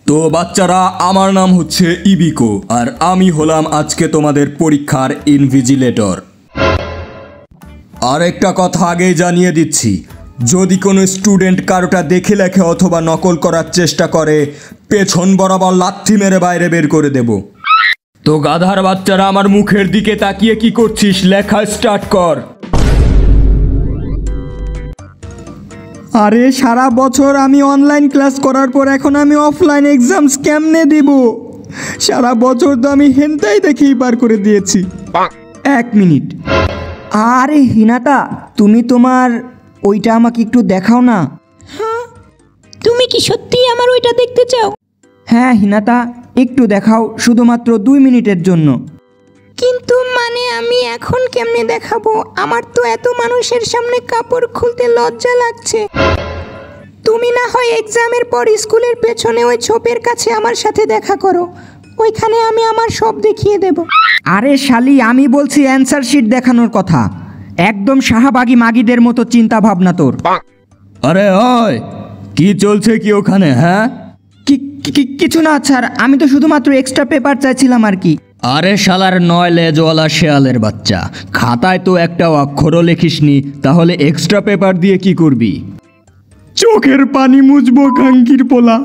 তো বাচ্চারা, আমার নাম হচ্ছে ইবিকো আর আমি হলাম আজকে তোমাদের পরীক্ষার ইনভিজিলেটর। আর একটা কথা আগেই জানিয়ে দিচ্ছি, যদি কোনো স্টুডেন্ট কারোটা দেখে লেখে অথবা নকল করার চেষ্টা করে, পেছন বরাবর লাথি মেরে বাইরে বের করে দেব। তো গাধার বাচ্চারা, আমার মুখের দিকে তাকিয়ে কি করছিস? লেখা স্টার্ট কর। আরে সারা বছর আমি অনলাইন ক্লাস করার পর এখন আমি অফলাইন এক্সামস কেমনে দিব? সারা বছর তো আমি হেনটাই দেখেই পার করে দিয়েছি। 1 মিনিট। আরে হিনাটা, তুমি তোমার ওইটা আমাকে একটু দেখাও না। হ্যাঁ, তুমি কি সত্যিই আমার ওইটা দেখতে চাও? হ্যাঁ হিনাটা, একটু দেখাও, শুধুমাত্র 2 মিনিটের জন্য। কিন্তু মানে আমি এখন কেমনে দেখাবো? আমার তো এত মানুষের সামনে কাপড় খুলতে লজ্জা লাগছে। তুমি না হয় এক্সামের পর স্কুলের পেছনে ওই ছোপের কাছে আমার সাথে দেখা করো, ওইখানে আমি আমার সব দেখিয়ে দেব। আরে শালি, আমি বলছি অ্যান্সার শিট দেখানোর কথা। একদম শাহবাগী মাগিদের মতো চিন্তা ভাবনা তোর। আরে ওই, কি চলছে কি ওখানে? হ্যাঁ, কিছু না স্যার, আমি তো শুধুমাত্র এক্সট্রা পেপার চাইছিলাম আর কি। আরে শালার 9 লেজওয়ালা শেয়ালের বাচ্চা, খাতায় তো একটা অক্ষরও লেখিসনি, তাহলে এক্সট্রা পেপার দিয়ে কি করবি? চোখের পানি মুছবো কাঙ্কির পোলা।